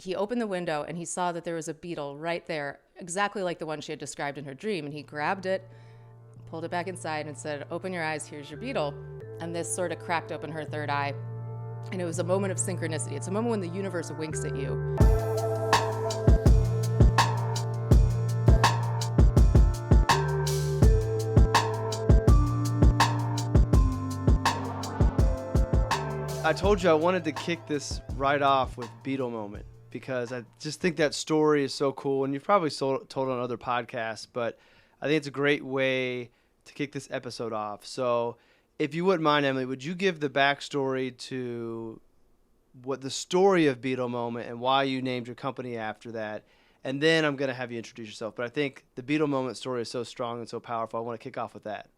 he opened the window and he saw that there was a beetle right there, exactly like the one she had described in her dream. And he grabbed it, pulled it back inside and said, "Open your eyes, here's your beetle." And this sort of cracked open her third eye. And it was a moment of synchronicity. It's a moment when the universe winks at you. I told you I wanted to kick this right off with Beetle Moment because I just think that story is so cool, and you've probably told it on other podcasts, but I think it's a great way to kick this episode off. So if you wouldn't mind, Emily, would you give the backstory to what the story of Beetle Moment and why you named your company after that? And then I'm going to have you introduce yourself. But I think the Beetle Moment story is so strong and so powerful. I want to kick off with that.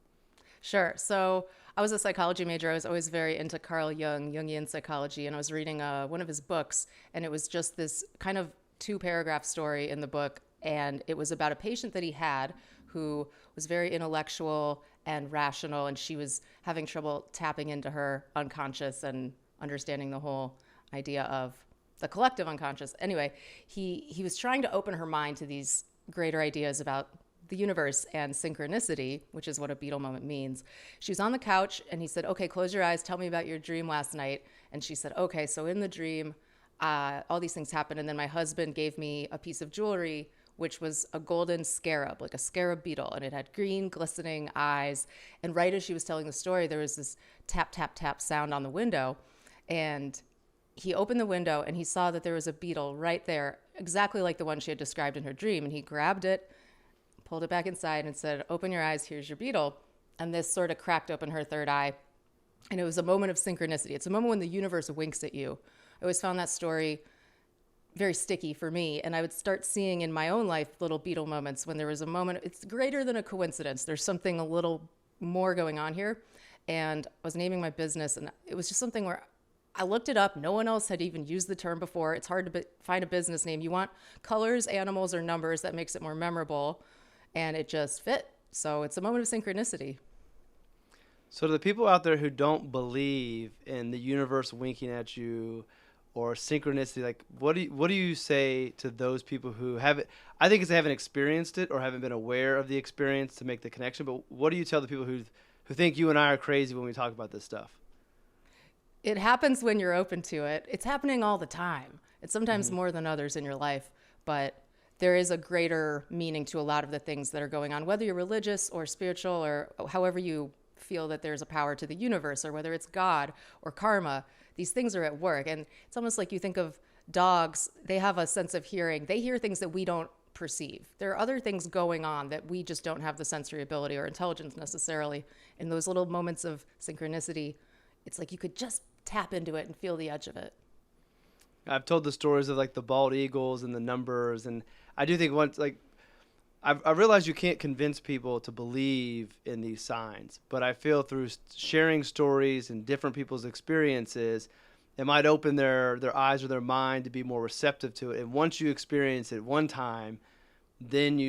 Sure. So I was a psychology major. I was always very into Carl Jung, Jungian psychology, and I was reading one of his books, and it was just this kind of 2-paragraph story in the book, and it was about a patient that he had who was very intellectual and rational, and she was having trouble tapping into her unconscious and understanding the whole idea of the collective unconscious. Anyway, he was trying to open her mind to these greater ideas about the universe and synchronicity, which is what a Beetle Moment means. She was on the couch and he said, "Okay, close your eyes. Tell me about your dream last night." And she said, "Okay, so in the dream, all these things happened. And then my husband gave me a piece of jewelry, which was a golden scarab, like a scarab beetle. And it had green, glistening eyes. And right as she was telling the story, there was this tap, tap, tap sound on the window. And he opened the window and he saw that there was a beetle right there, exactly like the one she had described in her dream. And he grabbed it, pulled it back inside and said, "Open your eyes, here's your beetle." And this sort of cracked open her third eye. And it was a moment of synchronicity. It's a moment when the universe winks at you. I always found that story very sticky for me. And I would start seeing in my own life little Beetle moments when there was a moment. It's greater than a coincidence. There's something a little more going on here. And I was naming my business, and it was just something where I looked it up. No one else had even used the term before. It's hard to find a business name. You want colors, animals, or numbers. That makes it more memorable. And it just fit. So it's a moment of synchronicity. So to the people out there who don't believe in the universe winking at you or synchronicity, like what do you say to those people who haven't? I think it's they haven't experienced it or haven't been aware of the experience to make the connection. But what do you tell the people who think you and I are crazy when we talk about this stuff? It happens when you're open to it. It's happening all the time. It's sometimes more than others in your life, but there is a greater meaning to a lot of the things that are going on, whether you're religious or spiritual or however you feel that there's a power to the universe, or whether it's God or karma. These things are at work. And it's almost like you think of dogs. They have a sense of hearing. They hear things that we don't perceive. There are other things going on that we just don't have the sensory ability or intelligence necessarily. In those little moments of synchronicity, it's like you could just tap into it and feel the edge of it. I've told the stories of like the bald eagles and the numbers, and I do think once like I realize you can't convince people to believe in these signs, but I feel through sharing stories and different people's experiences, it might open their eyes or their mind to be more receptive to it. And once you experience it one time, then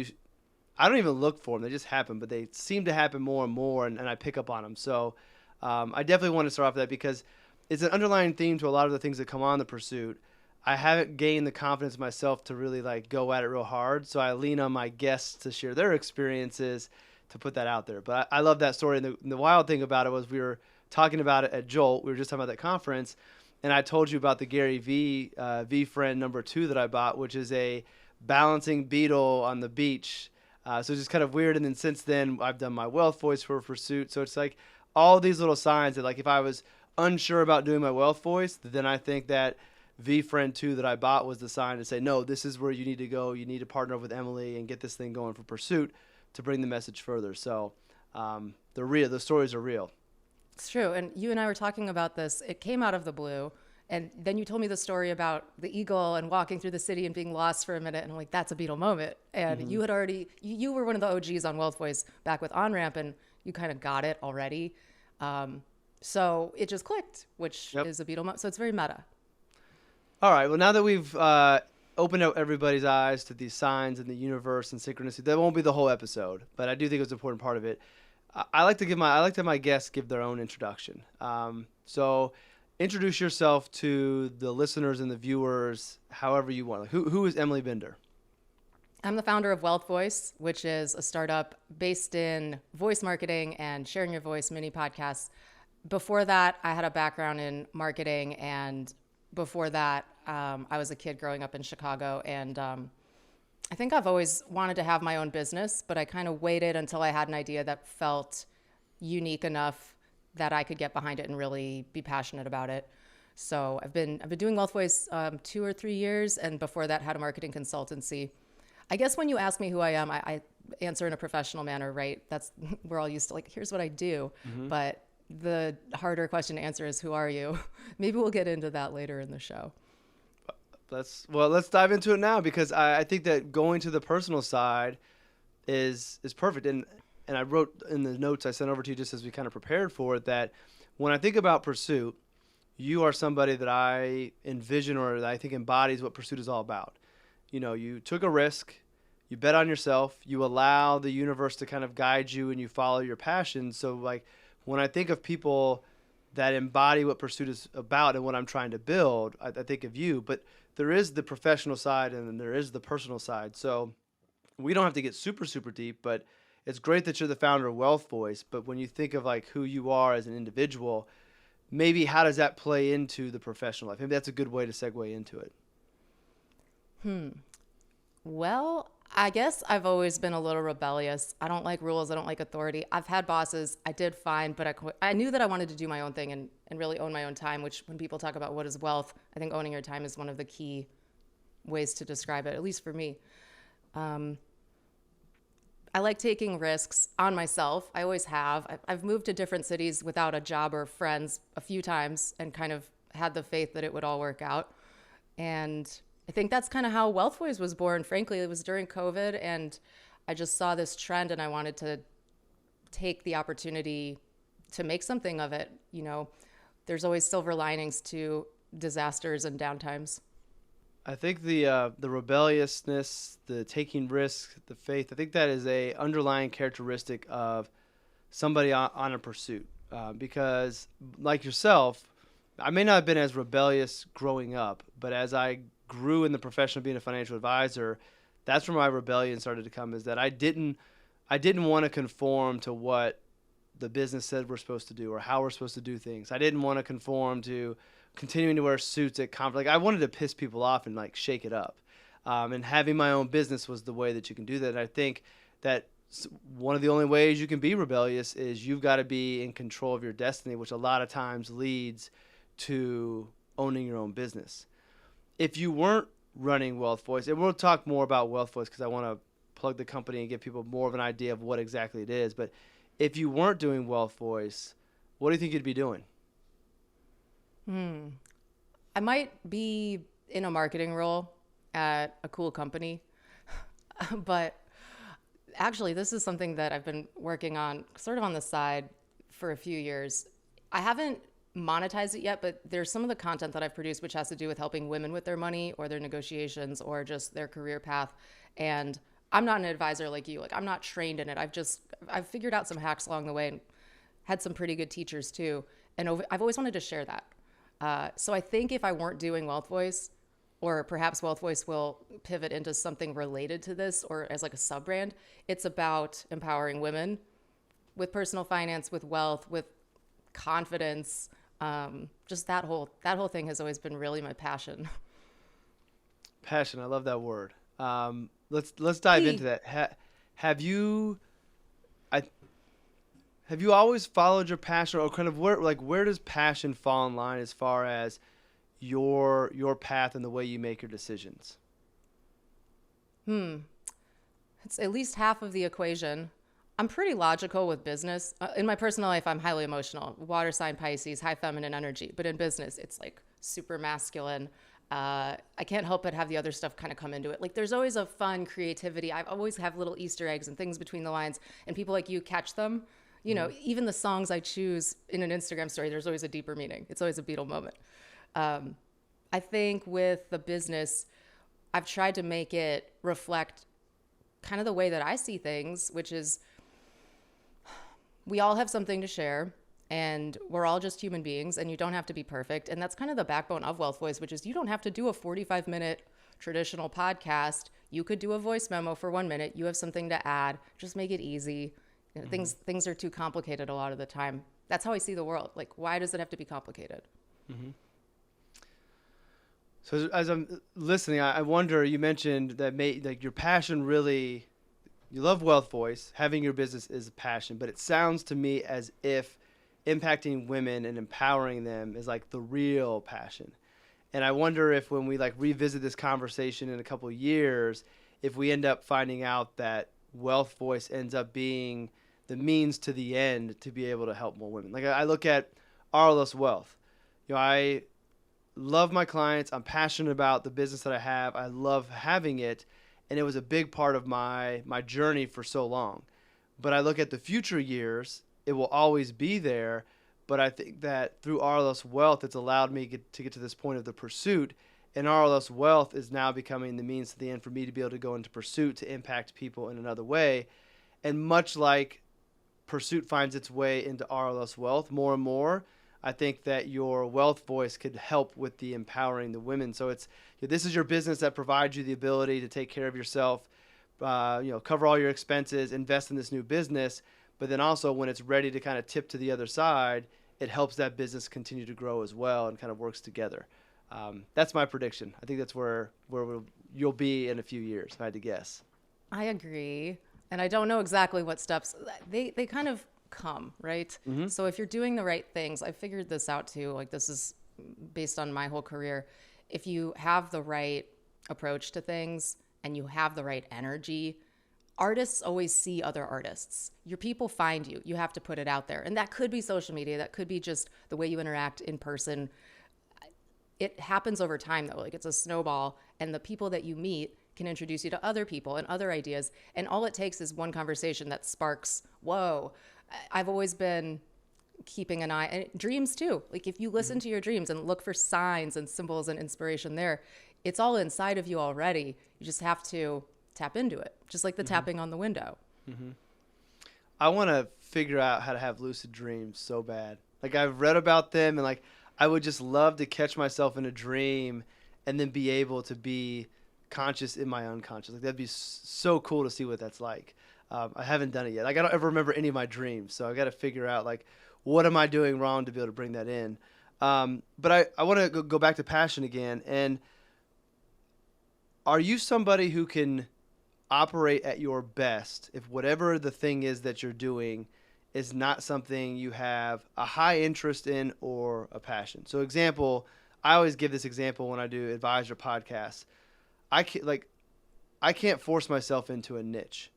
I don't even look for them; they just happen, but they seem to happen more and more, and I pick up on them. So I definitely want to start off with that because it's an underlying theme to a lot of the things that come on the pursuit. I haven't gained the confidence myself to really like go at it real hard. So I lean on my guests to share their experiences to put that out there. But I love that story. And the wild thing about it was we were talking about it at Jolt. We were just talking about that conference. And I told you about the Gary V Friend number 2 that I bought, which is a balancing beetle on the beach. So it's just kind of weird. And then since then, I've done my WealthVoice for Pursuit. So it's like all these little signs that like if I was unsure about doing my WealthVoice, then I think that V Friend 2 that I bought was the sign to say, no, this is where you need to go. You need to partner up with Emily and get this thing going for Pursuit to bring the message further. So they're real. The stories are real. It's true. And you and I were talking about this. It came out of the blue. And then you told me the story about the eagle and walking through the city and being lost for a minute. And I'm like, that's a Beetle moment. And you had already, you were one of the OGs on WealthVoice back with OnRamp, and you kind of got it already. So it just clicked, which is a Beetle moment. So it's very meta. All right. Well, now that we've opened up everybody's eyes to these signs in the universe and synchronicity, that won't be the whole episode, but I do think it's an important part of it. I like to have my guests give their own introduction. So introduce yourself to the listeners and the viewers however you want. Like, who is Emily Bender? I'm the founder of WealthVoice, which is a startup based in voice marketing and sharing your voice mini podcasts. Before that, I had a background in marketing, and before that, I was a kid growing up in Chicago, and I think I've always wanted to have my own business, but I kind of waited until I had an idea that felt unique enough that I could get behind it and really be passionate about it. So I've been doing WealthVoice 2 or 3 years, and before that had a marketing consultancy. I guess when you ask me who I am, I answer in a professional manner, right? That's we're all used to, like, here's what I do. But the harder question to answer is, who are you? Maybe we'll get into that later in the show. Let's dive into it now, because I think that going to the personal side is perfect. And I wrote in the notes I sent over to you just as we kind of prepared for it that when I think about Pursuit, you are somebody that I envision or that I think embodies what Pursuit is all about. You know, you took a risk, you bet on yourself, you allow the universe to kind of guide you, and you follow your passion. So, like, when I think of people that embody what Pursuit is about and what I'm trying to build, I think of you. But there is the professional side and then there is the personal side. So we don't have to get super, super deep, but it's great that you're the founder of WealthVoice. But when you think of like who you are as an individual, maybe how does that play into the professional life? Maybe that's a good way to segue into it. Well, I guess I've always been a little rebellious. I don't like rules. I don't like authority. I've had bosses. I did fine, but I knew that I wanted to do my own thing and really own my own time, which when people talk about what is wealth, I think owning your time is one of the key ways to describe it, at least for me. I like taking risks on myself. I always have. I've moved to different cities without a job or friends a few times and kind of had the faith that it would all work out. And I think that's kind of how WealthVoice was born. Frankly, it was during COVID, and I just saw this trend and I wanted to take the opportunity to make something of it. You know, there's always silver linings to disasters and downtimes. I think the rebelliousness, the taking risks, the faith, I think that is a underlying characteristic of somebody on a pursuit. Because like yourself, I may not have been as rebellious growing up, but as I grew in the profession of being a financial advisor, that's where my rebellion started to come, is that I didn't want to conform to what the business said we're supposed to do or how we're supposed to do things. I didn't want to conform to continuing to wear suits at conference. Like, I wanted to piss people off and like shake it up. And having my own business was the way that you can do that. And I think that one of the only ways you can be rebellious is you've got to be in control of your destiny, which a lot of times leads to owning your own business. If you weren't running WealthVoice, and we'll talk more about WealthVoice because I want to plug the company and give people more of an idea of what exactly it is. But if you weren't doing WealthVoice, what do you think you'd be doing? I might be in a marketing role at a cool company, but actually this is something that I've been working on sort of on the side for a few years. I haven't monetized it yet, but there's some of the content that I've produced which has to do with helping women with their money or their negotiations or just their career path. And I'm not an advisor like you. Like, I'm not trained in it. I've figured out some hacks along the way and had some pretty good teachers too. And I've always wanted to share that. So I think if I weren't doing WealthVoice, or perhaps WealthVoice will pivot into something related to this or as like a sub brand, it's about empowering women with personal finance, with wealth, with confidence. Just that whole thing has always been really my passion. Passion. I love that word. Let's dive into that. Have you always followed your passion, or kind of where does passion fall in line as far as your path and the way you make your decisions? It's at least half of the equation. I'm pretty logical with business. In my personal life, I'm highly emotional. Water sign Pisces, high feminine energy. But in business, it's like super masculine. I can't help but have the other stuff kind of come into it. Like, there's always a fun creativity. I always have little Easter eggs and things between the lines, and people like you catch them. You know, even the songs I choose in an Instagram story, there's always a deeper meaning. It's always a Beetle moment. I think with the business, I've tried to make it reflect kind of the way that I see things, which is we all have something to share. and we're all just human beings, and you don't have to be perfect. And that's kind of the backbone of Wealth Voice, which is you don't have to do a 45-minute traditional podcast. You could do a voice memo for 1 minute. You have something to add. Just make it easy. You know, things are too complicated a lot of the time. That's how I see the world. Like, why does it have to be complicated? So as I'm listening, I wonder, you mentioned that like your passion really, you love Wealth Voice. Having your business is a passion, but it sounds to me as if impacting women and empowering them is like the real passion. And I wonder if when we like revisit this conversation in a couple of years, if we end up finding out that Wealth Voice ends up being the means to the end to be able to help more women. Like I look at RLS Wealth. You know, I love my clients. I'm passionate about the business that I have. I love having it. And it was a big part of my journey for so long. But I look at the future years, it will always be there. But I think that through RLS Wealth, it's allowed me to get to this point of the pursuit. And RLS Wealth is now becoming the means to the end for me to be able to go into pursuit to impact people in another way. And much like pursuit finds its way into RLS Wealth more and more, I think that your Wealth Voice could help with the empowering the women. So this is your business that provides you the ability to take care of yourself, cover all your expenses, invest in this new business. But then also when it's ready to kind of tip to the other side, it helps that business continue to grow as well and kind of works together. That's my prediction. I think that's where you'll be in a few years, if I had to guess. I agree. And I don't know exactly what steps they kind of come, right? So if you're doing the right things, I figured this out too. Like, this is based on my whole career. If you have the right approach to things and you have the right energy, artists always see other artists. Your people find you. You have to put it out there. And that could be social media. That could be just the way you interact in person. It happens over time, though. Like, it's a snowball, and the people that you meet can introduce you to other people and other ideas. And all it takes is one conversation that sparks, whoa. I've always been keeping an eye, and dreams too. Like, if you listen to your dreams and look for signs and symbols and inspiration there, it's all inside of you already. You just have to tap into it, just like the tapping on the window. I want to figure out how to have lucid dreams so bad. Like, I've read about them, and like I would just love to catch myself in a dream and then be able to be conscious in my unconscious. Like, that'd be so cool to see what that's like. I haven't done it yet. Like, I don't ever remember any of my dreams, so I got to figure out like what am I doing wrong to be able to bring that in. But I want to go back to passion again. And are you somebody who can operate at your best if whatever the thing is that you're doing is not something you have a high interest in or a passion? So example, I always give this example when I do advisor podcasts. I can't force myself into a niche.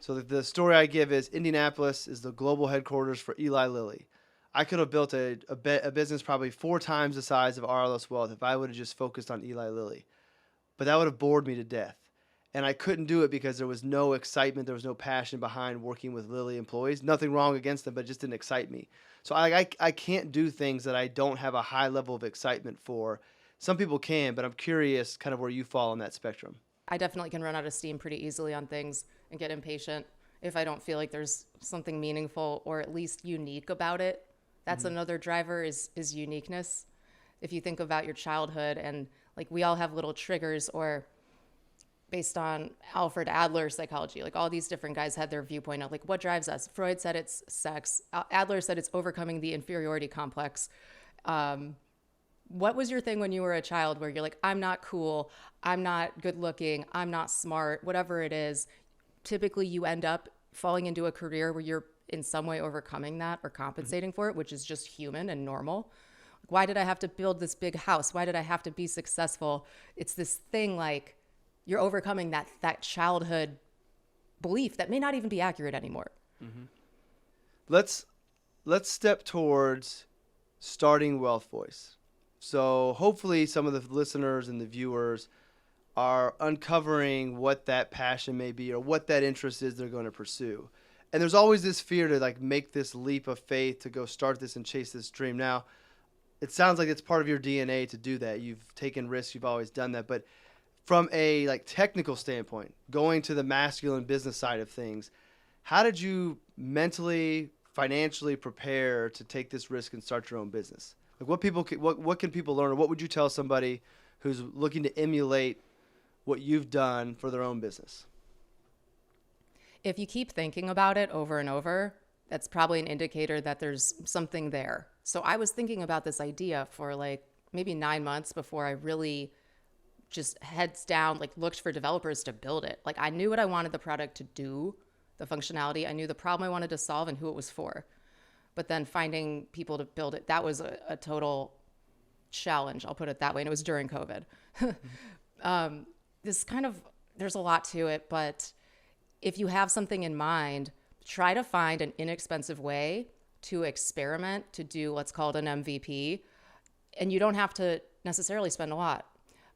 So the story I give is Indianapolis is the global headquarters for Eli Lilly. I could have built a business probably 4 times the size of RLS Wealth if I would have just focused on Eli Lilly. But that would have bored me to death. And I couldn't do it because there was no excitement, there was no passion behind working with Lilly employees. Nothing wrong against them, but it just didn't excite me. So I can't do things that I don't have a high level of excitement for. Some people can, but I'm curious kind of where you fall on that spectrum. I definitely can run out of steam pretty easily on things and get impatient if I don't feel like there's something meaningful or at least unique about it. That's another driver is uniqueness. If you think about your childhood, and like we all have little triggers, or based on Alfred Adler's psychology, like all these different guys had their viewpoint of like what drives us. Freud said it's sex. Adler said it's overcoming the inferiority complex. What was your thing when you were a child where you're like, I'm not cool, I'm not good looking, I'm not smart, whatever it is? Typically you end up falling into a career where you're in some way overcoming that or compensating for it, which is just human and normal. Why did I have to build this big house? Why did I have to be successful? It's this thing like you're overcoming that childhood belief that may not even be accurate anymore. Let's step towards starting Wealth Voice. So hopefully some of the listeners and the viewers are uncovering what that passion may be or what that interest is they're going to pursue. And there's always this fear to like make this leap of faith to go start this and chase this dream. Now, it sounds like it's part of your DNA to do that. You've taken risks, you've always done that. But from a like technical standpoint, going to the masculine business side of things, how did you mentally, financially prepare to take this risk and start your own business? Like what can people learn, or what would you tell somebody who's looking to emulate what you've done for their own business? If you keep thinking about it over and over, that's probably an indicator that there's something there. So I was thinking about this idea for like maybe 9 months before I really just heads down, like looked for developers to build it. Like I knew what I wanted the product to do, the functionality. I knew the problem I wanted to solve and who it was for. But then finding people to build it, that was a total challenge. I'll put it that way. And it was during COVID. This kind of, there's a lot to it, but if you have something in mind, try to find an inexpensive way to experiment, to do what's called an MVP. And you don't have to necessarily spend a lot,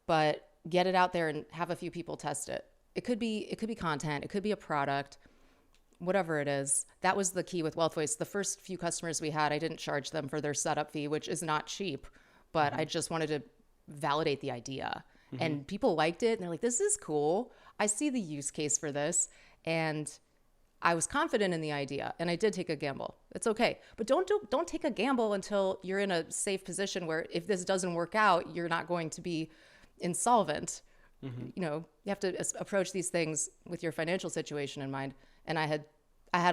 but get it out there and have a few people test it. It could be content, it could be a product, whatever it is. That was the key with WealthVoice. The first few customers we had, I didn't charge them for their setup fee, which is not cheap, but I just wanted to validate the idea. And people liked it, and they're like, this is cool. I see the use case for this. And I was confident in the idea, and I did take a gamble. It's okay. But don't take a gamble until you're in a safe position where if this doesn't work out, you're not going to be insolvent. You know, you have to approach these things with your financial situation in mind. And I had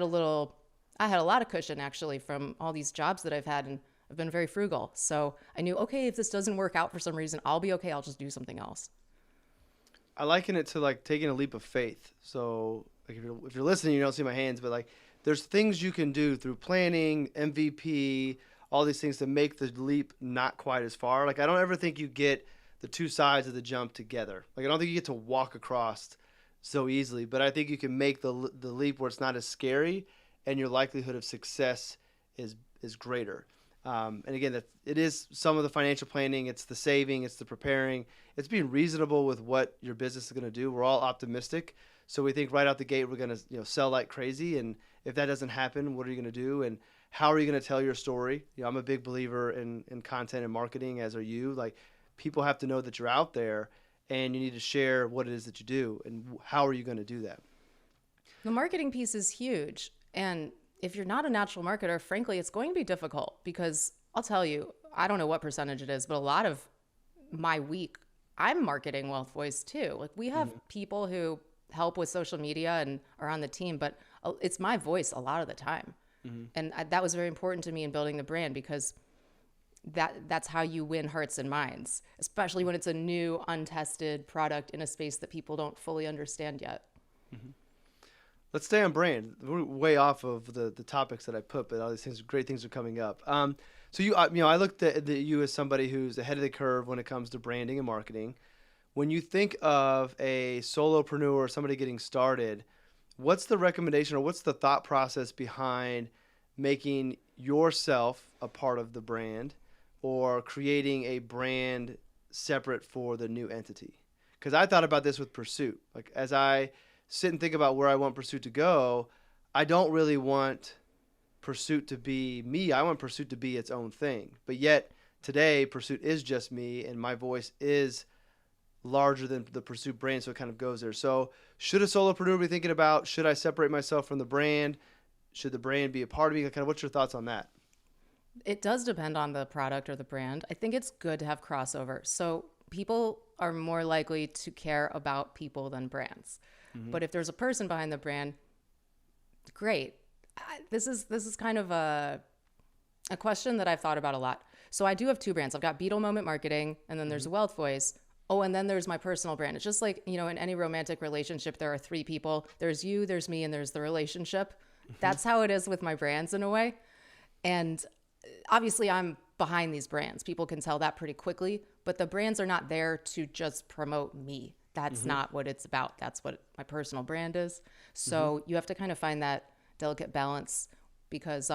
a lot of cushion actually from all these jobs that I've had, and I've been very frugal. So I knew, okay, if this doesn't work out for some reason, I'll be okay. I'll just do something else. I liken it to like taking a leap of faith. So like if you're listening, you don't see my hands, but like there's things you can do through planning, MVP, all these things to make the leap not quite as far. Like I don't ever think you get the two sides of the jump together. Like I don't think you get to walk across so easily, but I think you can make the leap where it's not as scary and your likelihood of success is greater. And again, it is some of the financial planning, it's the saving, it's the preparing, it's being reasonable with what your business is going to do. We're all optimistic. So we think right out the gate, we're going to sell like crazy. And if that doesn't happen, what are you going to do? And how are you going to tell your story? I'm a big believer in content and marketing, as are you. Like people have to know that you're out there and you need to share what it is that you do. And how are you going to do that? The marketing piece is huge. And if you're not a natural marketer, frankly, it's going to be difficult because I'll tell you, I don't know what percentage it is, but a lot of my week, I'm marketing WealthVoice too. Like we have people who help with social media and are on the team, but it's my voice a lot of the time. And that was very important to me in building the brand because that's how you win hearts and minds, especially when it's a new, untested product in a space that people don't fully understand yet. Let's stay on brand. We're way off of the topics that I put, but all these things, great things are coming up. So I looked at you as somebody who's ahead of the curve when it comes to branding and marketing. When you think of a solopreneur or somebody getting started, what's the recommendation or what's the thought process behind making yourself a part of the brand or creating a brand separate for the new entity? Because I thought about this with Pursuit. Like as I sit and think about where I want Pursuit to go, I don't really want Pursuit to be me. I want Pursuit to be its own thing. But yet today, Pursuit is just me and my voice is larger than the Pursuit brand, so it kind of goes there. So should a solopreneur be thinking about, should I separate myself from the brand? Should the brand be a part of me? Kind of what's your thoughts on that? It does depend on the product or the brand. I think it's good to have crossover. So people are more likely to care about people than brands. But if there's a person behind the brand, great. This is kind of a question that I've thought about a lot. So I do have two brands. I've got Beetle Moment Marketing, and then there's WealthVoice. Oh, and then there's my personal brand. It's just like, in any romantic relationship, there are three people. There's you, there's me, and there's the relationship. That's how it is with my brands in a way. And obviously I'm behind these brands. People can tell that pretty quickly, but the brands are not there to just promote me. That's not what it's about. That's what my personal brand is. So you have to kind of find that delicate balance because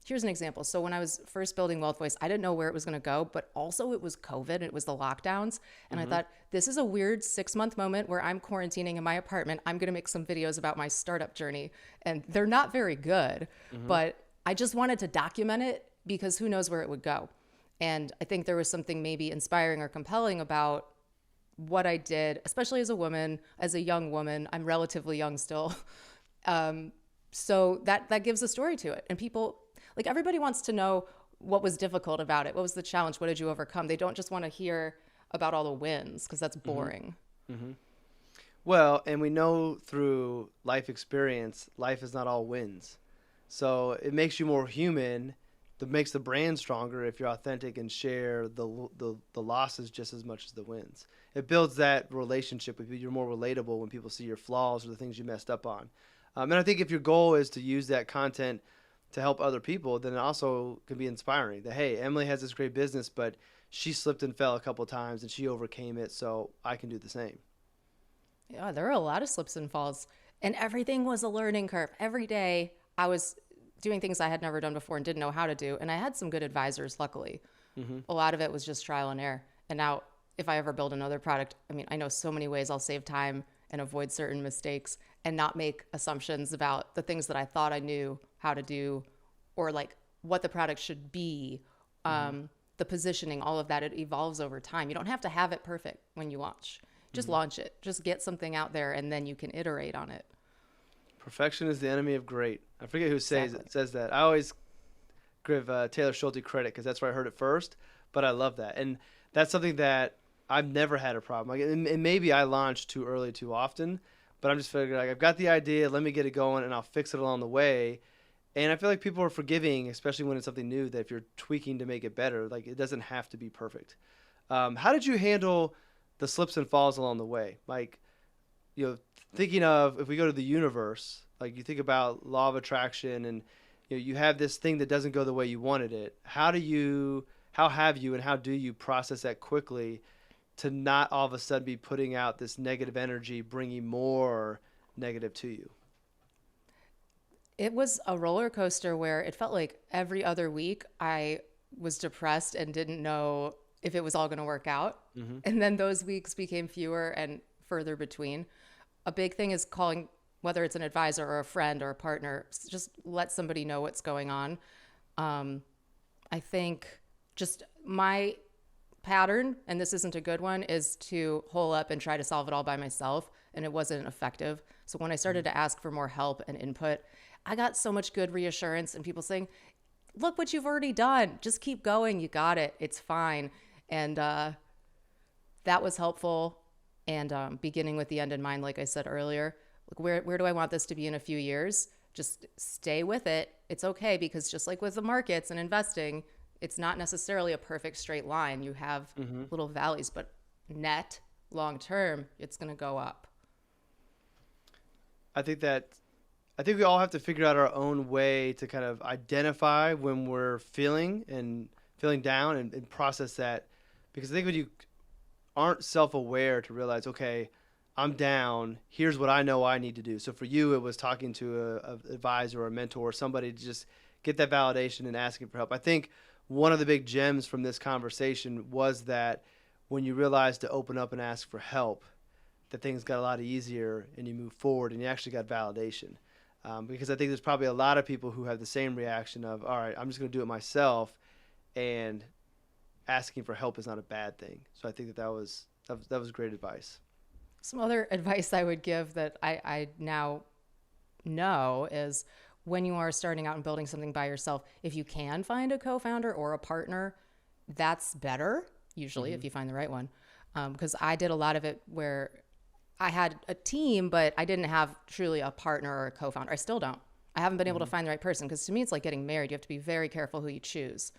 here's an example. So when I was first building WealthVoice, I didn't know where it was going to go, but also it was COVID. It was the lockdowns. And I thought, this is a weird 6-month moment where I'm quarantining in my apartment. I'm going to make some videos about my startup journey. And they're not very good, but I just wanted to document it because who knows where it would go. And I think there was something maybe inspiring or compelling about what I did, especially as a woman, as a young woman. I'm relatively young still. So that gives a story to it. And people, like, everybody wants to know what was difficult about it. What was the challenge? What did you overcome? They don't just want to hear about all the wins, because that's boring. Mm-hmm. Well, and we know through life experience, life is not all wins. So it makes you more human. That makes the brand stronger if you're authentic and share the losses just as much as the wins. It builds that relationship with you. You're more relatable when people see your flaws or the things you messed up on. And I think if your goal is to use that content to help other people, then it also can be inspiring. That, hey, Emily has this great business, but she slipped and fell a couple of times and she overcame it, so I can do the same. Yeah, there are a lot of slips and falls, and everything was a learning curve. Every day I was doing things I had never done before and didn't know how to do. And I had some good advisors, luckily. Mm-hmm. A lot of it was just trial and error. And now, if I ever build another product, I mean, I know so many ways I'll save time and avoid certain mistakes and not make assumptions about the things that I thought I knew how to do, or like what the product should be, the positioning, all of that. It evolves over time. You don't have to have it perfect when you launch. Just launch it. Just get something out there, and then you can iterate on it. Perfection is the enemy of great. I forget who Exactly. says that. I always give Taylor Schulte credit because that's where I heard it first, but I love that. And that's something that I've never had a problem. Like, and maybe I launch too early too often, but I'm just figuring, like, I've got the idea, let me get it going, and I'll fix it along the way. And I feel like people are forgiving, especially when it's something new, that if you're tweaking to make it better, like, it doesn't have to be perfect. How did you handle the slips and falls along the way? Like, thinking of, if we go to the universe, like, you think about law of attraction, and you have this thing that doesn't go the way you wanted it. How have you and how do you process that quickly to not all of a sudden be putting out this negative energy, bringing more negative to you? It was a roller coaster where it felt like every other week I was depressed and didn't know if it was all going to work out. Mm-hmm. And then those weeks became fewer and further between. A big thing is calling, whether it's an advisor or a friend or a partner, just let somebody know what's going on. I think just my pattern, and this isn't a good one, is to hole up and try to solve it all by myself. And it wasn't effective. So when I started to ask for more help and input, I got so much good reassurance and people saying, look what you've already done. Just keep going. You got it. It's fine. And that was helpful. And beginning with the end in mind, like I said earlier, like, where do I want this to be in a few years? Just stay with it. It's okay, because just like with the markets and investing, it's not necessarily a perfect straight line. You have little valleys, but net long term, it's going to go up. I think we all have to figure out our own way to kind of identify when we're feeling down, and process that. Because I think when you aren't self-aware to realize, okay, I'm down, here's what I know I need to do. So for you, it was talking to a advisor or a mentor or somebody to just get that validation and asking for help. I think one of the big gems from this conversation was that when you realize to open up and ask for help, that things got a lot easier and you move forward and you actually got validation. Because I think there's probably a lot of people who have the same reaction of, all right, I'm just going to do it myself, and asking for help is not a bad thing. So I think that was great advice. Some other advice I would give that I now know is, when you are starting out and building something by yourself, if you can find a co-founder or a partner, that's better, usually, if you find the right one. Because I did a lot of it where I had a team, but I didn't have truly a partner or a co-founder. I still don't. I haven't been able to find the right person, because to me, it's like getting married. You have to be very careful who you choose.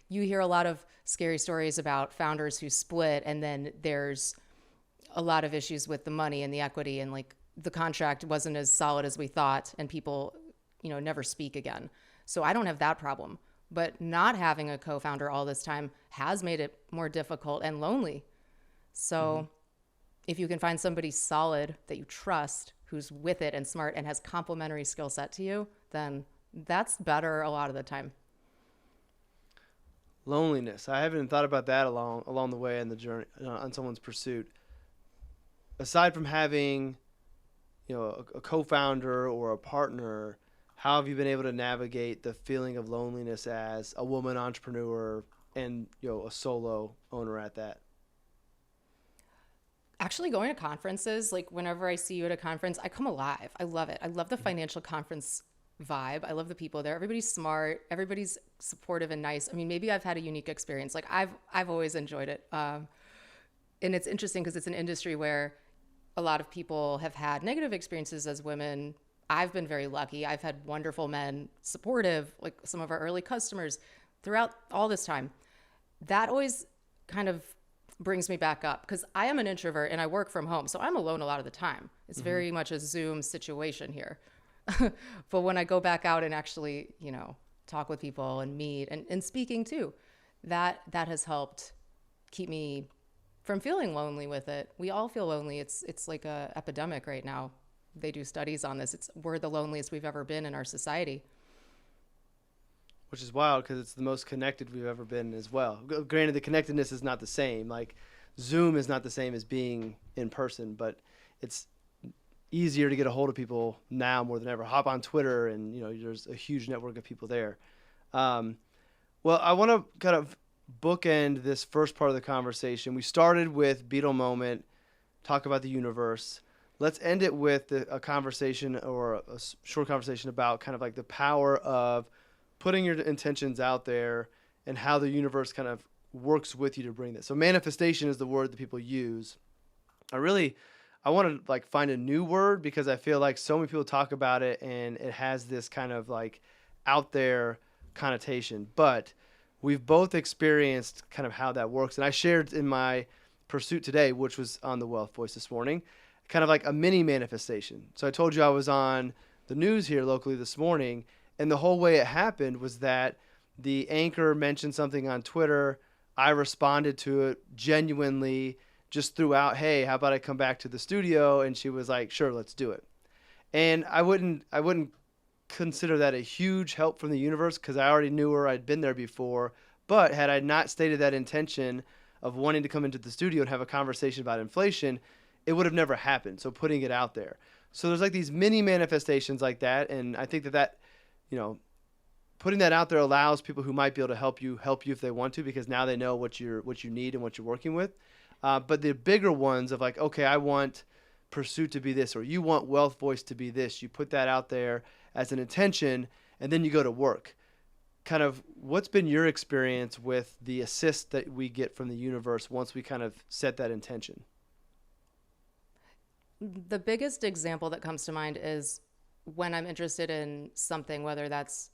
You hear a lot of scary stories about founders who split, and then there's a lot of issues with the money and the equity, and like the contract wasn't as solid as we thought, and people, never speak again. So I don't have that problem. But not having a co-founder all this time has made it more difficult and lonely. So if you can find somebody solid that you trust, who's with it and smart and has complementary skill set to you, then that's better a lot of the time. Loneliness. I haven't thought about that along the way in the journey, on someone's pursuit. Aside from having, a co-founder or a partner, how have you been able to navigate the feeling of loneliness as a woman entrepreneur and a solo owner at that? Actually, going to conferences, like whenever I see you at a conference, I come alive. I love it. I love the financial conference vibe. I love the people there. Everybody's smart. Everybody's supportive and nice. I mean, maybe I've had a unique experience. Like I've always enjoyed it. And it's interesting because it's an industry where a lot of people have had negative experiences as women. I've been very lucky. I've had wonderful men, supportive, like some of our early customers throughout all this time. That always kind of brings me back up because I am an introvert and I work from home. So I'm alone a lot of the time. It's very much a Zoom situation here. But when I go back out and actually, talk with people and meet and speaking too, that has helped keep me from feeling lonely with it. We all feel lonely. It's like a epidemic right now. They do studies on this. We're the loneliest we've ever been in our society. Which is wild because it's the most connected we've ever been as well. Granted, the connectedness is not the same. Like Zoom is not the same as being in person, but it's easier to get a hold of people now more than ever. Hop on Twitter and, there's a huge network of people there. Well, I want to kind of bookend this first part of the conversation. We started with Beetle Moment, talk about the universe. Let's end it with a conversation or a short conversation about kind of like the power of putting your intentions out there and how the universe kind of works with you to bring this. So manifestation is the word that people use. I want to like find a new word because I feel like so many people talk about it and it has this kind of like out there connotation, but we've both experienced kind of how that works. And I shared in my pursuit today, which was on the WealthVoice this morning, kind of like a mini manifestation. So I told you I was on the news here locally this morning, and the whole way it happened was that the anchor mentioned something on Twitter. I responded to it genuinely, just threw out, hey, how about I come back to the studio? And she was like, sure, let's do it. And I wouldn't consider that a huge help from the universe because I already knew her. I'd been there before. But had I not stated that intention of wanting to come into the studio and have a conversation about inflation, it would have never happened. So putting it out there. So there's like these mini manifestations like that. And I think that putting that out there allows people who might be able to help you if they want to, because now they know what you need and what you're working with. But the bigger ones of like, okay, I want Pursuit to be this, or you want WealthVoice to be this. You put that out there as an intention, and then you go to work. Kind of what's been your experience with the assist that we get from the universe once we kind of set that intention? The biggest example that comes to mind is when I'm interested in something, whether that's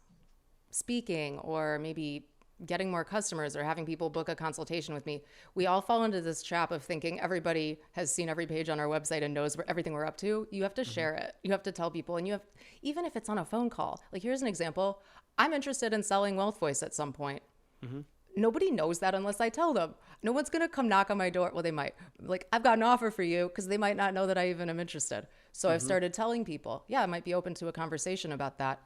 speaking or maybe getting more customers or having people book a consultation with me, we all fall into this trap of thinking everybody has seen every page on our website and knows everything we're up to. You have to share it. You have to tell people, and even if it's on a phone call. Like here's an example. I'm interested in selling WealthVoice at some point. Nobody knows that unless I tell them. No one's going to come knock on my door. Well, they might. Like, I've got an offer for you, because they might not know that I even am interested. So I've started telling people, yeah, I might be open to a conversation about that.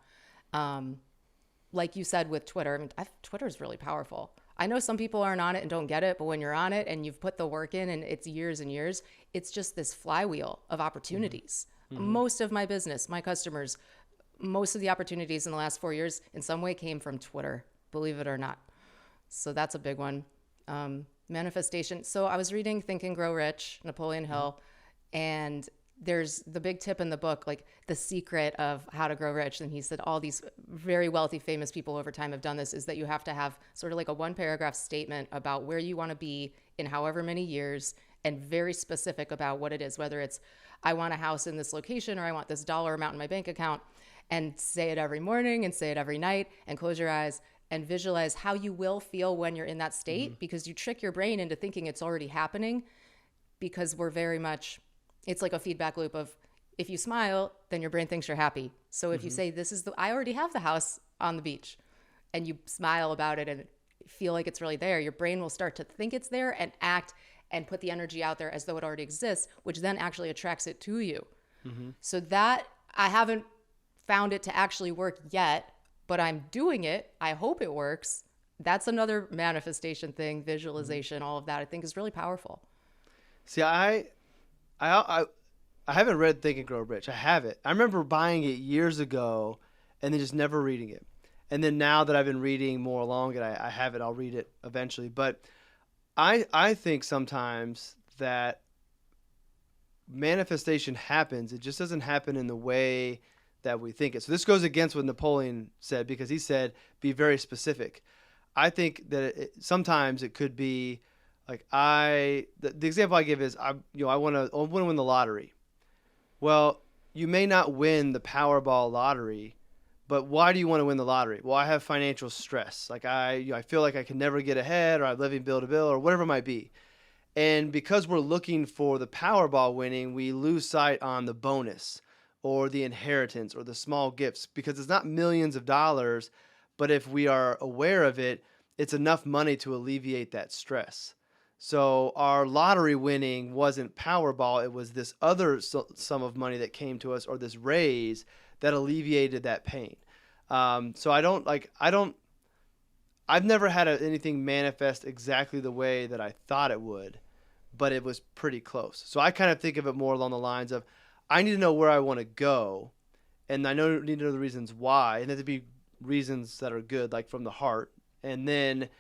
Like you said with Twitter, I mean, Twitter is really powerful. I know some people aren't on it and don't get it, but when you're on it and you've put the work in and it's years and years, it's just this flywheel of opportunities. Most of my business, my customers, most of the opportunities in the last 4 years in some way came from Twitter, believe it or not. So that's a big one. Manifestation. So I was reading Think and Grow Rich, Napoleon Hill, and there's the big tip in the book, like the secret of how to grow rich. And he said all these very wealthy, famous people over time have done this, is that you have to have sort of like a 1-paragraph statement about where you want to be in however many years, and very specific about what it is, whether it's I want a house in this location or I want this dollar amount in my bank account, and say it every morning and say it every night and close your eyes and visualize how you will feel when you're in that state, because you trick your brain into thinking it's already happening, because we're very much, it's like a feedback loop of if you smile, then your brain thinks you're happy. So if you say, I already have the house on the beach, and you smile about it and feel like it's really there, your brain will start to think it's there and act and put the energy out there as though it already exists, which then actually attracts it to you. So that, I haven't found it to actually work yet, but I'm doing it. I hope it works. That's another manifestation thing, visualization, all of that I think is really powerful. See, I haven't read Think and Grow Rich. I have it. I remember buying it years ago and then just never reading it. And then now that I've been reading more along it, I have it. I'll read it eventually. But I think sometimes that manifestation happens. It just doesn't happen in the way that we think it. So this goes against what Napoleon said, because he said, be very specific. I think that sometimes it could be like the example I give is I want to win the lottery. Well, you may not win the Powerball lottery, but why do you want to win the lottery? Well, I have financial stress. Like I feel like I can never get ahead, or I'm living bill to bill, or whatever it might be. And because we're looking for the Powerball winning, we lose sight on the bonus or the inheritance or the small gifts, because it's not millions of dollars, but if we are aware of it, it's enough money to alleviate that stress. So our lottery winning wasn't Powerball, it was this other sum of money that came to us, or this raise that alleviated that pain. So I've never had anything manifest exactly the way that I thought it would, but it was pretty close. So I kind of think of it more along the lines of, I need to know where I want to go, and I need to know the reasons why, and there to be reasons that are good, like from the heart, and then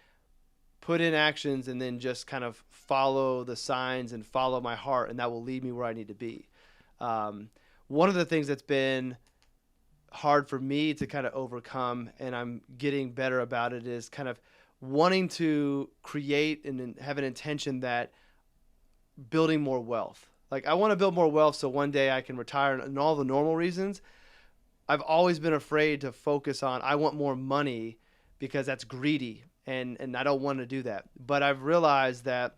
put in actions, and then just kind of follow the signs and follow my heart, and that will lead me where I need to be. One of the things that's been hard for me to kind of overcome, and I'm getting better about it, is kind of wanting to create and have an intention that building more wealth. Like I want to build more wealth so one day I can retire, and all the normal reasons. I've always been afraid to focus on, I want more money, because that's greedy, and I don't want to do that. But I've realized that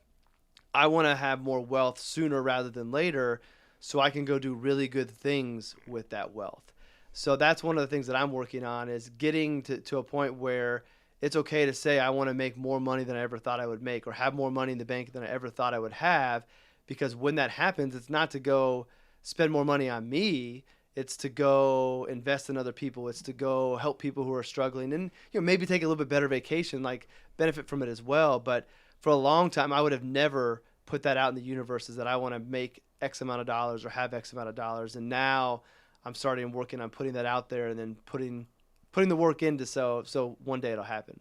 I want to have more wealth sooner rather than later, so I can go do really good things with that wealth. So that's one of the things that I'm working on, is getting to a point where it's okay to say I want to make more money than I ever thought I would make, or have more money in the bank than I ever thought I would have. Because when that happens, it's not to go spend more money on me. It's to go invest in other people. It's to go help people who are struggling, and maybe take a little bit better vacation, like benefit from it as well. But for a long time, I would have never put that out in the universe, is that I want to make X amount of dollars or have X amount of dollars. And now I'm starting working on putting that out there, and then putting the work into so one day it'll happen.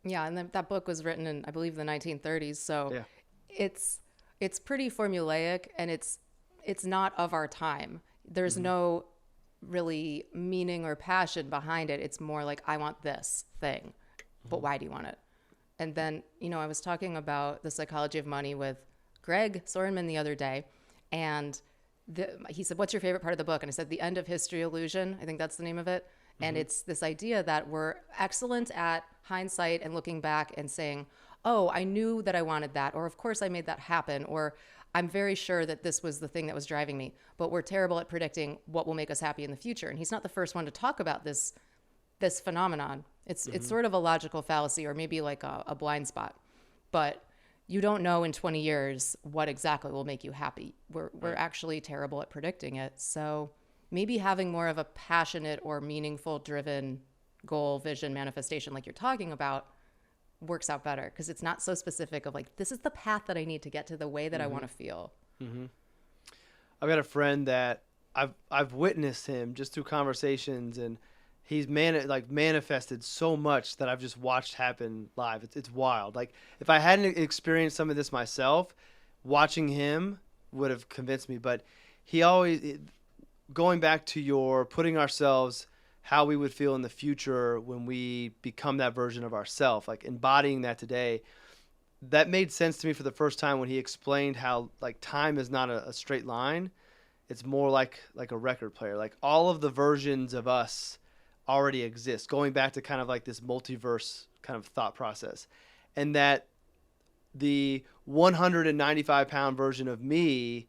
Yeah, and that book was written in, I believe, the 1930s. So Yeah. it's pretty formulaic, and it's not of our time. There's no really meaning or passion behind it. It's more like, I want this thing, but why do you want it? And then, I was talking about the psychology of money with Greg Sorenman the other day, and he said, what's your favorite part of the book? And I said, The End of History Illusion. I think that's the name of it. And it's this idea that we're excellent at hindsight and looking back and saying, oh, I knew that I wanted that, or of course I made that happen, or I'm very sure that this was the thing that was driving me. But we're terrible at predicting what will make us happy in the future. And he's not the first one to talk about this phenomenon. It's sort of a logical fallacy, or maybe like a blind spot. But you don't know in 20 years what exactly will make you happy. We're actually terrible at predicting it. So maybe having more of a passionate or meaningful driven goal, vision, manifestation like you're talking about works out better, because it's not so specific of like, this is the path that I need to get to the way that I want to feel. I've got a friend that I've witnessed him just through conversations, and he's manifested so much that I've just watched happen live. It's wild. Like if I hadn't experienced some of this myself, watching him would have convinced me. But he always, going back to your putting ourselves, how we would feel in the future when we become that version of ourselves, like embodying that today, that made sense to me for the first time when he explained how like time is not a straight line. It's more like a record player. Like all of the versions of us already exist, going back to kind of like this multiverse kind of thought process. And that the 195-pound version of me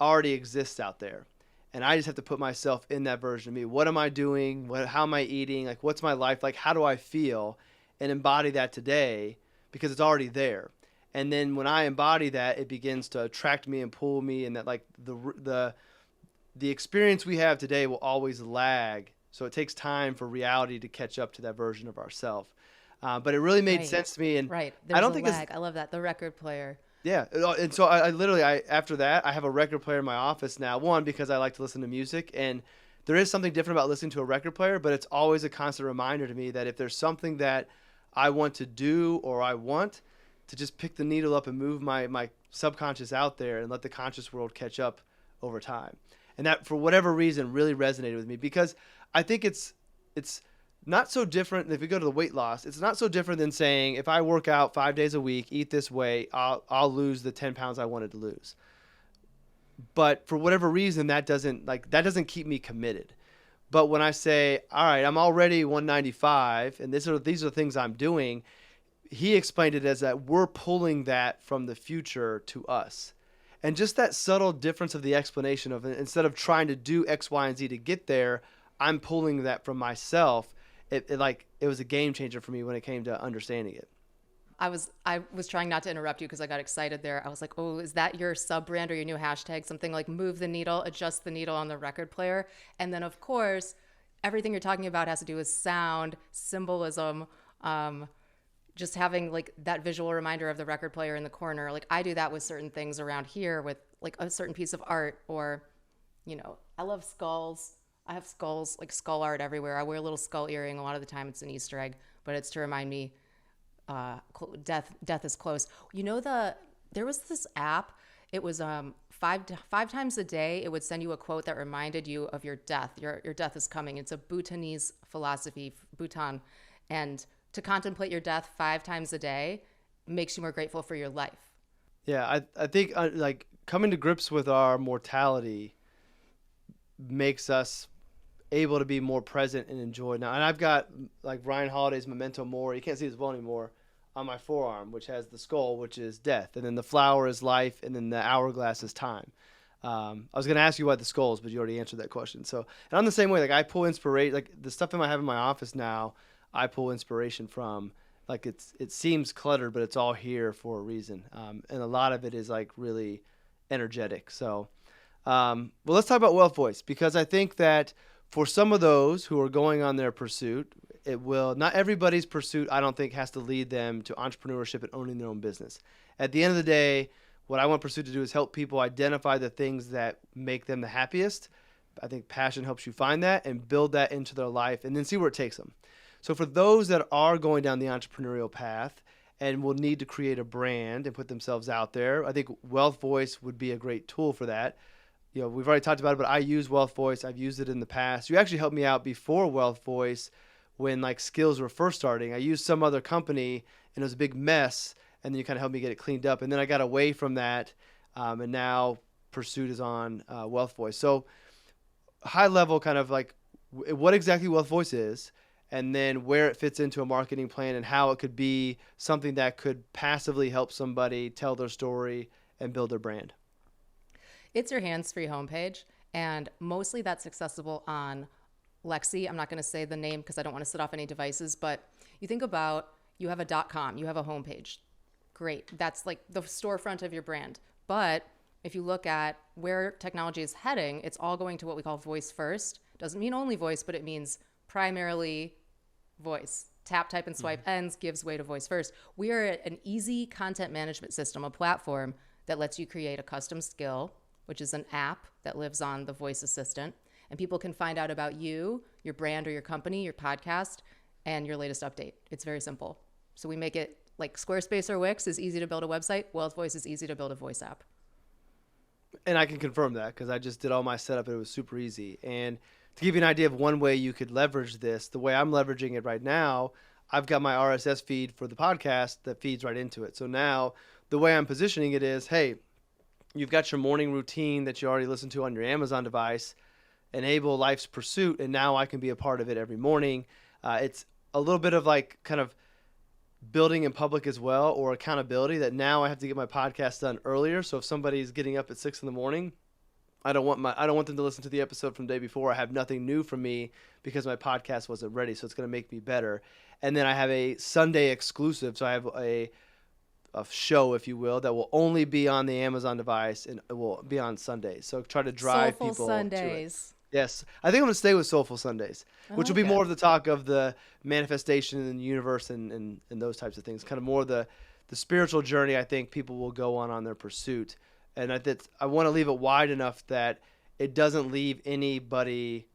already exists out there. And I just have to put myself in that version of me. What am I doing? How am I eating? Like, what's my life like? How do I feel? And embody that today, because it's already there. And then when I embody that, it begins to attract me and pull me. And that like the experience we have today will always lag. So it takes time for reality to catch up to that version of ourselves. But it really made sense to me. And right. There's I don't a think lag. I love that. The record player. Yeah. And so I literally, after that, I have a record player in my office now. One, because I like to listen to music, and there is something different about listening to a record player, but it's always a constant reminder to me that if there's something that I want to do, or I want to just pick the needle up and move my subconscious out there and let the conscious world catch up over time. And that, for whatever reason, really resonated with me, because I think it's not so different. If we go to the weight loss, it's not so different than saying, if I work out 5 days a week, eat this way, I'll lose the 10 pounds I wanted to lose. But for whatever reason, that doesn't keep me committed. But when I say, all right, I'm already 195, and these are the things I'm doing, he explained it as that we're pulling that from the future to us. And just that subtle difference of the explanation of, instead of trying to do X, Y, and Z to get there, I'm pulling that from myself. It was a game changer for me when it came to understanding it. I was trying not to interrupt you because I got excited there. I was like, oh, is that your sub brand or your new hashtag? Something like move the needle, adjust the needle on the record player. And then, of course, everything you're talking about has to do with sound, symbolism, just having like that visual reminder of the record player in the corner. Like I do that with certain things around here with like a certain piece of art, or, I love skulls. I have skulls, like skull art everywhere. I wear a little skull earring. A lot of the time it's an Easter egg, but it's to remind me death is close. There was this app. It was five times a day. It would send you a quote that reminded you of your death. Your death is coming. It's a Bhutanese philosophy, Bhutan, and to contemplate your death 5 times a day makes you more grateful for your life. Yeah, I think like coming to grips with our mortality makes us able to be more present and enjoy now. And I've got like Ryan Holiday's Memento Mori. You can't see it as well anymore, on my forearm, which has the skull, which is death, and then the flower is life, and then the hourglass is time. I was going to ask you about the skulls, but you already answered that question. So, and I'm the same way. Like I pull inspiration, like the stuff I have in my office now, I pull inspiration from. Like it seems cluttered, but it's all here for a reason. And a lot of it is like really energetic. So, well, let's talk about WealthVoice, because I think that for some of those who are going on their pursuit, not everybody's pursuit, I don't think, has to lead them to entrepreneurship and owning their own business. At the end of the day, what I want Pursuit to do is help people identify the things that make them the happiest. I think passion helps you find that and build that into their life, and then see where it takes them. So for those that are going down the entrepreneurial path and will need to create a brand and put themselves out there, I think WealthVoice would be a great tool for that. We've already talked about it, but I use WealthVoice. I've used it in the past. You actually helped me out before WealthVoice when like Skills were first starting. I used some other company and it was a big mess, and then you kind of helped me get it cleaned up. And then I got away from that, and now Pursuit is on WealthVoice. So high level, kind of like what exactly WealthVoice is, and then where it fits into a marketing plan and how it could be something that could passively help somebody tell their story and build their brand. It's your hands-free homepage, and mostly that's accessible on Lexi. I'm not going to say the name because I don't want to set off any devices, but you think about, you have a .com, you have a homepage. Great. That's like the storefront of your brand. But if you look at where technology is heading, it's all going to what we call voice first. Doesn't mean only voice, but it means primarily voice. Tap, type, and swipe ends gives way to voice first. We are an easy content management system, a platform that lets you create a custom skill, which is an app that lives on the voice assistant. And people can find out about you, your brand or your company, your podcast, and your latest update. It's very simple. So we make it like Squarespace or Wix is easy to build a website. WealthVoice is easy to build a voice app. And I can confirm that because I just did all my setup. It was super easy. And to give you an idea of one way you could leverage this, the way I'm leveraging it right now, I've got my RSS feed for the podcast that feeds right into it. So now the way I'm positioning it is, hey, you've got your morning routine that you already listen to on your Amazon device. Enable life's pursuit, and now I can be a part of it every morning. It's a little bit of like kind of building in public as well, or accountability, that now I have to get my podcast done earlier. So if somebody's getting up at 6 a.m, I don't want them to listen to the episode from the day before. I have nothing new from me because my podcast wasn't ready. So it's going to make me better. And then I have a Sunday exclusive. So I have a show, if you will, that will only be on the Amazon device and it will be on Sundays. So try to drive Soulful people Sundays. to it. Yes. I think I'm going to stay with Soulful Sundays, which will be more of the talk of the manifestation in the universe and those types of things. Kind of more the spiritual journey I think people will go on their pursuit. And I want to leave it wide enough that it doesn't leave anybody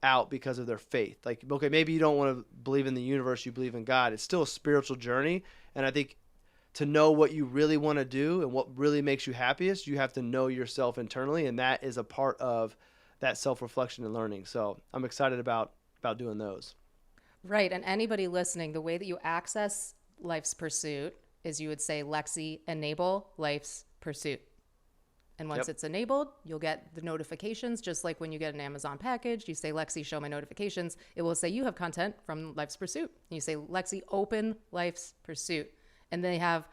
out because of their faith. Like, okay, maybe you don't want to believe in the universe, you believe in God. It's still a spiritual journey. And I think to know what you really want to do and what really makes you happiest, you have to know yourself internally, and that is a part of that self-reflection and learning. So I'm excited about doing those. Right. And anybody listening, the way that you access life's pursuit is you would say, Lexi, enable life's pursuit. And once it's enabled, you'll get the notifications, just like when you get an Amazon package. You say, Lexi, show my notifications. It will say you have content from Life's Pursuit. And you say, Lexi, open Life's Pursuit. And they have,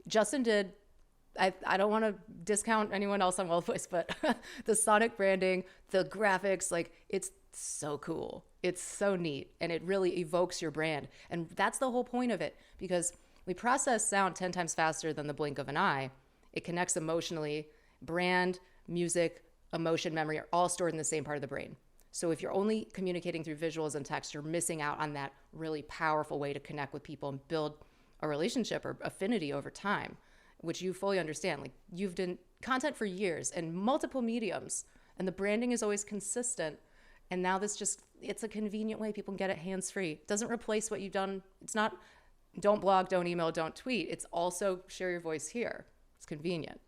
Justin did, I don't want to discount anyone else on WealthVoice, but the sonic branding, the graphics, like it's so cool. It's so neat. And it really evokes your brand. And that's the whole point of it, because we process sound 10 times faster than the blink of an eye. It connects emotionally. Brand, music, emotion, memory are all stored in the same part of the brain. So if you're only communicating through visuals and text, you're missing out on that really powerful way to connect with people and build a relationship or affinity over time, which you fully understand. Like, you've done content for years and multiple mediums, and the branding is always consistent. And now it's a convenient way people can get it hands-free. It doesn't replace what you've done. It's not, don't blog, don't email, don't tweet. It's also share your voice here. It's convenient.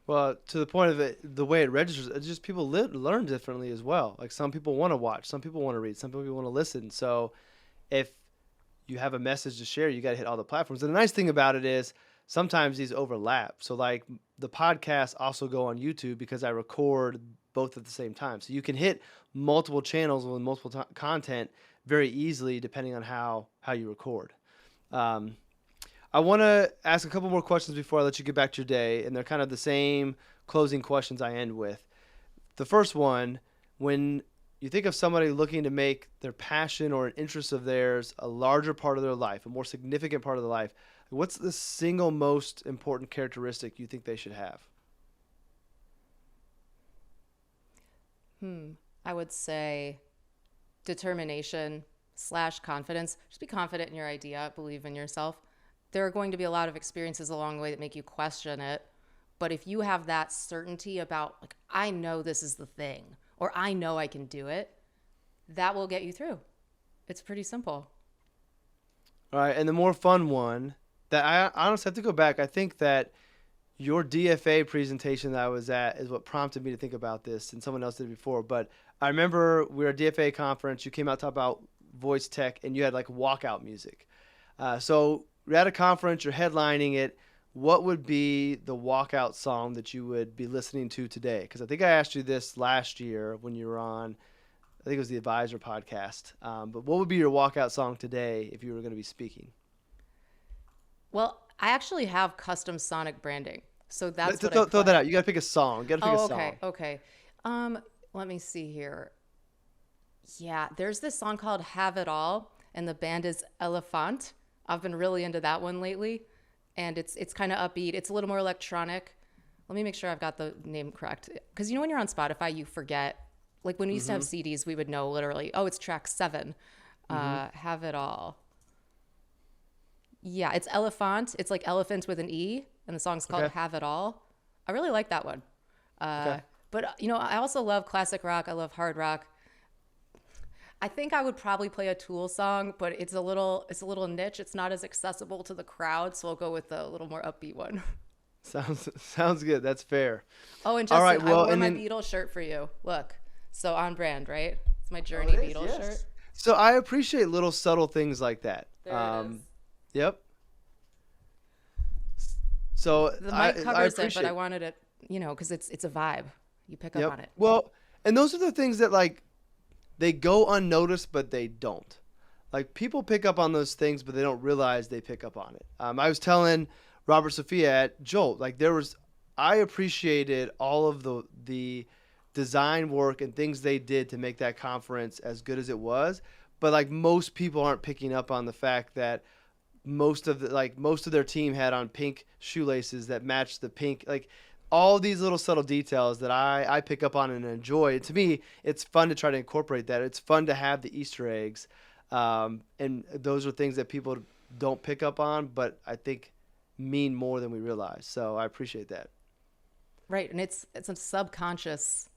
Well, to the point of it, the way it registers, it's just people learn differently as well. Like, some people want to watch, some people want to read, some people want to listen. So if you have a message to share, you got to hit all the platforms. And the nice thing about it is sometimes these overlap. So like the podcasts also go on YouTube because I record both at the same time. So you can hit multiple channels with multiple content very easily depending on how you record. I want to ask a couple more questions before I let you get back to your day, and they're kind of the same closing questions I end with. The first one, when you think of somebody looking to make their passion or an interest of theirs a larger part of their life, a more significant part of their life, what's the single most important characteristic you think they should have? I would say determination / confidence. Just be confident in your idea, believe in yourself. There are going to be a lot of experiences along the way that make you question it. But if you have that certainty about, like, I know this is the thing, or I know I can do it, that will get you through. It's pretty simple. All right. And the more fun one that I honestly have to go back. I think that your DFA presentation that I was at is what prompted me to think about this, and someone else did it before. But I remember we were at a DFA conference. You came out to talk about voice tech, and you had like walkout music. So we're at a conference, you're headlining it. What would be the walkout song that you would be listening to today? Because I think I asked you this last year when you were on, I think it was the Advisor podcast. But what would be your walkout song today if you were going to be speaking? Well, I actually have custom sonic branding. So that's what throw that out. You got to pick a song. You got to pick a song. Okay. Let me see here. Yeah, there's this song called Have It All, and the band is Elephant. I've been really into that one lately, and it's kind of upbeat. It's a little more electronic. Let me make sure I've got the name correct. Because when you're on Spotify, you forget. Like when we used to have CDs, we would know literally, oh, it's track 7. Have It All. Yeah, it's Elephant. It's like elephant with an E, and the song's called Have It All. I really like that one. But, I also love classic rock. I love hard rock. I think I would probably play a Tool song, but it's a little niche. It's not as accessible to the crowd, so I'll go with a little more upbeat one. Sounds good. That's fair. Oh, and Justin, I wore my Beetle shirt for you. Look, so on brand, right? It's my Journey Beetle shirt. So I appreciate little subtle things like that. There it is. Yep. So the mic covers it, but I wanted it, because it's a vibe. You pick up on it. Well, and those are the things that like they go unnoticed, but they don't. Like people pick up on those things, but they don't realize they pick up on it. I was telling Robert Sophia at Jolt, like I appreciated all of the design work and things they did to make that conference as good as it was. But like most people aren't picking up on the fact that most of their team had on pink shoelaces that matched the pink, like all these little subtle details that I pick up on and enjoy. To me, it's fun to try to incorporate that. It's fun to have the Easter eggs. And those are things that people don't pick up on, but I think mean more than we realize. So I appreciate that. Right. And it's a subconscious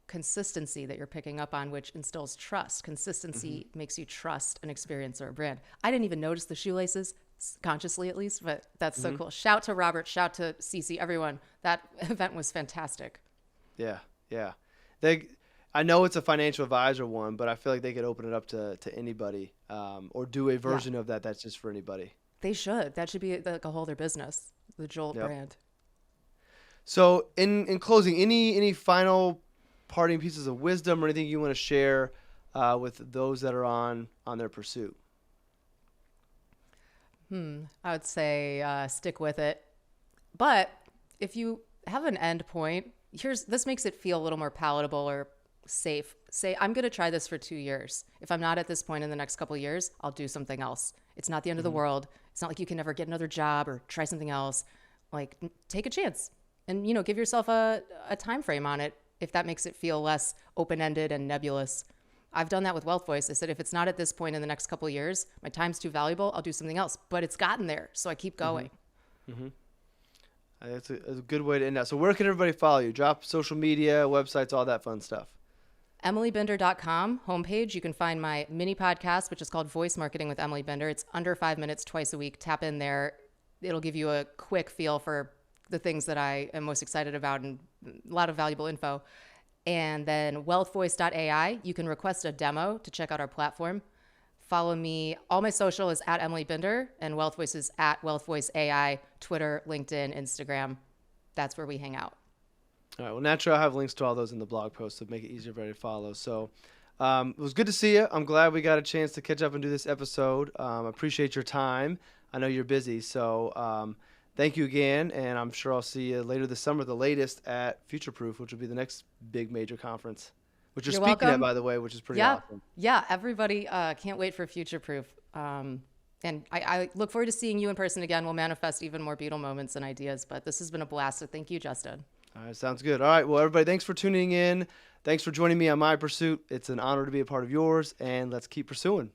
consistency that you're picking up on, which instills trust. Consistency makes you trust an experience or a brand. I didn't even notice the shoelaces. consciously at least, but that's so cool. Shout to Robert, shout to Cece, everyone. That event was fantastic. Yeah, yeah. I know it's a financial advisor one, but I feel like they could open it up to anybody, or do a version of that that's just for anybody. They should. That should be like a whole other business, the Jolt brand. So in closing, any final parting pieces of wisdom or anything you want to share with those that are on their pursuit? I would say stick with it. But if you have an end point, this makes it feel a little more palatable or safe. Say, I'm going to try this for 2 years. If I'm not at this point in the next couple of years, I'll do something else. It's not the end of the world. It's not like you can never get another job or try something else. Like, take a chance and, give yourself a time frame on it if that makes it feel less open-ended and nebulous. I've done that with WealthVoice. I said, if it's not at this point in the next couple of years, my time's too valuable, I'll do something else. But it's gotten there, so I keep going. That's a good way to end that. So where can everybody follow you? Drop social media, websites, all that fun stuff. EmilyBender.com homepage. You can find my mini podcast, which is called Voice Marketing with Emily Bender. It's under 5 minutes twice a week. Tap in there. It'll give you a quick feel for the things that I am most excited about and a lot of valuable info. And then WealthVoice.ai. You can request a demo to check out our platform. Follow me. All my social is at Emily Bender, and WealthVoice is at WealthVoiceAI, Twitter, LinkedIn, Instagram. That's where we hang out. All right. Well, naturally, I'll have links to all those in the blog post to make it easier for everybody to follow. So it was good to see you. I'm glad we got a chance to catch up and do this episode. I appreciate your time. I know you're busy. So thank you again. And I'm sure I'll see you later this summer, the latest at Future Proof, which will be the next big major conference, which you're speaking welcome. At, by the way, which is pretty awesome. Yeah, everybody can't wait for Future Proof. And I look forward to seeing you in person again. We'll manifest even more Beetle moments and ideas. But this has been a blast. So thank you, Justin. All right, sounds good. All right, well, everybody, thanks for tuning in. Thanks for joining me on my pursuit. It's an honor to be a part of yours, and let's keep pursuing.